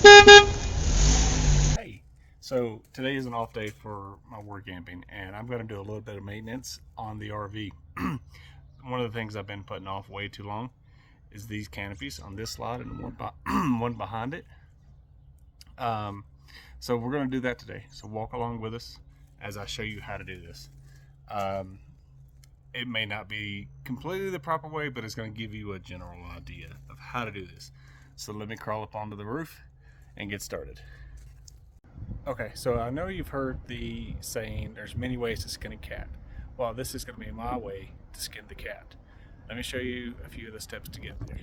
Hey, so today is an off day for my work camping, and I'm going to do a little bit of maintenance on the RV. One of the things I've been putting off way too long is these canopies on this slide and one behind it. So we're going to do that today. So walk along with us as I show you how to do this. Um, it may not be completely the proper way, but it's going to give you a general idea of how to do this. So let me crawl up onto the roof and get started. Okay, so I know you've heard the saying, there's many ways to skin a cat. Well, this is going to be my way to skin the cat. Let me show you a few of the steps to get there.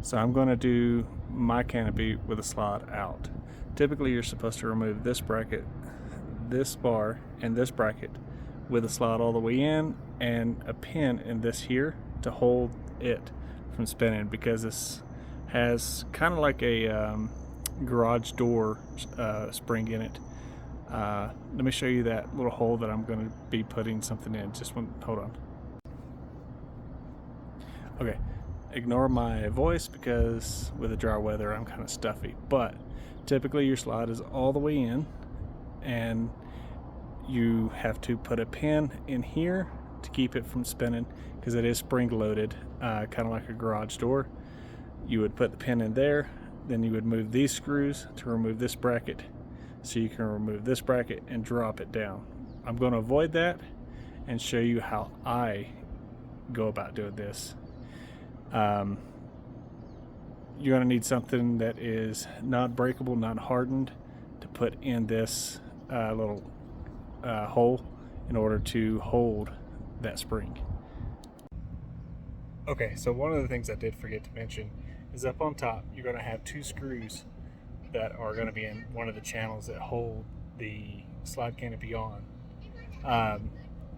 So I'm going to do my canopy with a slide out. Typically you're supposed to remove this bracket, this bar, and this bracket with a slide all the way in and a pin in this here to hold it from spinning, because this has kind of like a garage door spring in it. Let me show you that little hole that I'm going to be putting something in. Just one, hold on. Okay, ignore my voice because with the dry weather I'm kind of stuffy, but typically your slide is all the way in and you have to put a pin in here to keep it from spinning because it is spring loaded, kind of like a garage door. You would put the pin in there, then you would move these screws to remove this bracket, so you can remove this bracket and drop it down. I'm going to avoid that and show you how I go about doing this. You're going to need something that is not breakable, not hardened, to put in this little hole in order to hold that spring. Okay, so one of the things I did forget to mention is up on top you're going to have two screws that are going to be in one of the channels that hold the slide canopy on. I'm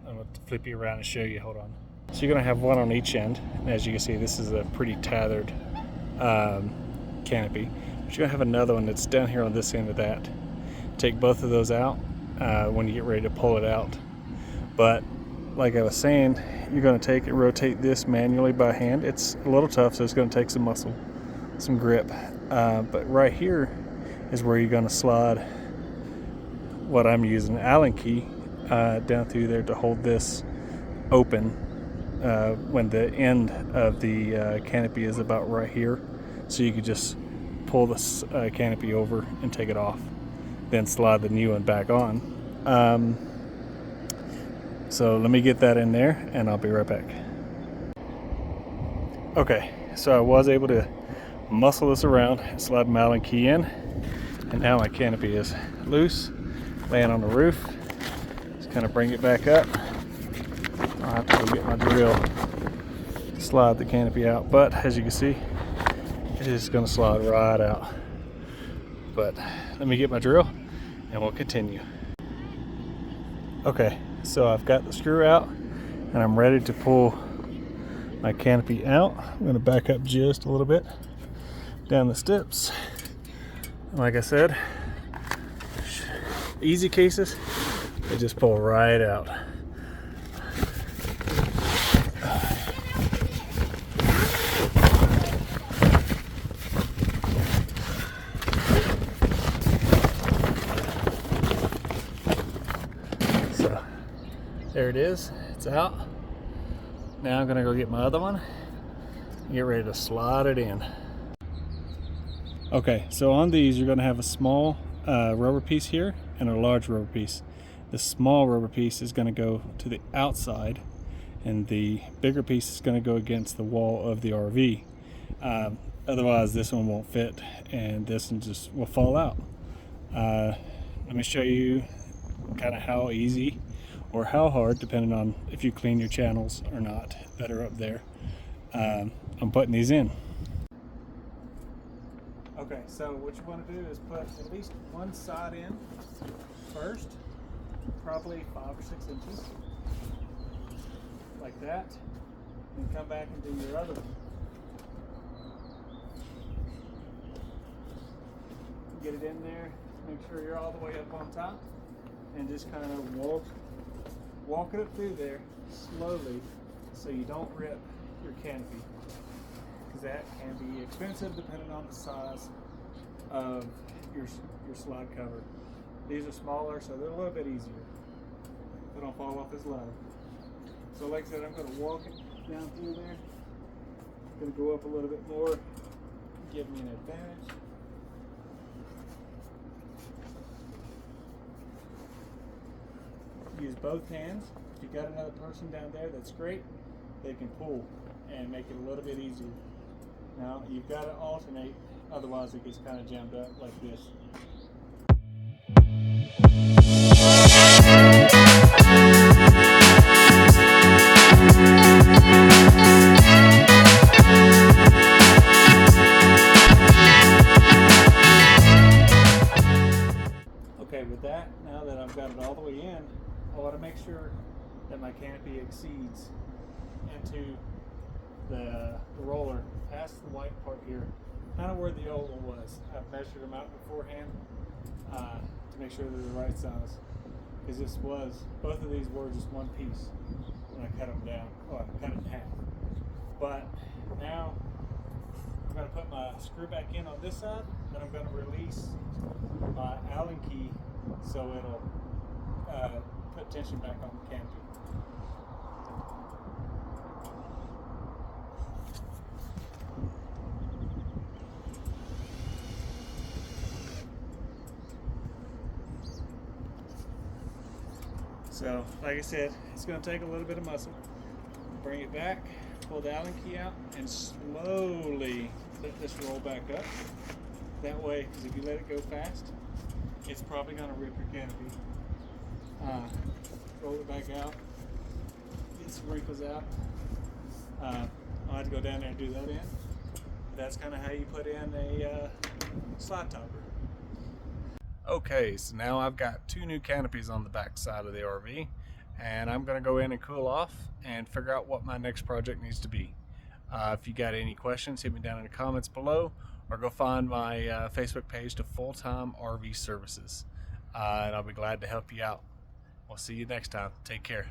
going to flip you around and show you. Hold on. So you're going to have one on each end, and as you can see this is a pretty tethered canopy, but you're going to have another one that's down here on this end of that. Take both of those out when you get ready to pull it out. But like I was saying, you're going to take and rotate this manually by hand. It's a little tough, so it's going to take some muscle, some grip, but right here is where you're going to slide what I'm using, Allen key, down through there to hold this open when the end of the canopy is about right here, so you could just pull this canopy over and take it off, then slide the new one back on. So let me get that in there and I'll be right back. Okay, so I was able to muscle this around, slide my Allen key in, and now my canopy is loose, laying on the roof. Just kind of bring it back up. I'll have to go get my drill to slide the canopy out, but as you can see, it is going to slide right out. But let me get my drill and we'll continue. Okay, so I've got the screw out and I'm ready to pull my canopy out. I'm going to back up just a little bit down the steps. Like I said, easy cases, they just pull right out. So there it is, it's out. Now I'm gonna go get my other one and get ready to slide it in. Okay, so on these you're gonna have a small rubber piece here and a large rubber piece. The small rubber piece is gonna go to the outside and the bigger piece is gonna go against the wall of the RV. Otherwise this one won't fit and this one just will fall out. Let me show you kind of how easy or how hard, depending on if you clean your channels or not, that are up there. I'm putting these in. Okay, so what you want to do is put at least one side in first, probably 5 or 6 inches, like that, and come back and do your other one. Get it in there, make sure you're all the way up on top, and just kind of walk it up through there slowly so you don't rip your canopy, because that can be expensive depending on the size of your slide cover. These are smaller, so they're a little bit easier. They don't fall off as loud. So like I said, I'm going to walk it down through there. I'm going to go up a little bit more, give me an advantage. Use both hands. If you got another person down there, that's great. They can pull and make it a little bit easier. Now you've got to alternate, otherwise it gets kind of jammed up like this. Okay, with that, now that I've got it all the way in, I want to make sure that my canopy exceeds into the roller past the white part here, kind of where the old one was. I've measured them out beforehand to make sure they're the right size, because both of these were just one piece when I cut them down, or I cut it in half. But now I'm going to put my screw back in on this side, then I'm going to release my Allen key so it'll put tension back on the canopy. So, like I said, it's going to take a little bit of muscle. Bring it back, pull the Allen key out, and slowly let this roll back up. That way, because if you let it go fast, it's probably going to rip your canopy. Roll it back out, get some wrinkles out. I'll have to go down there and do that in. That's kind of how you put in a slide topper. Okay, so now I've got 2 new canopies on the back side of the RV, and I'm going to go in and cool off and figure out what my next project needs to be. If you got any questions, hit me down in the comments below, or go find my Facebook page to Full Time RV Services, and I'll be glad to help you out. We'll see you next time. Take care.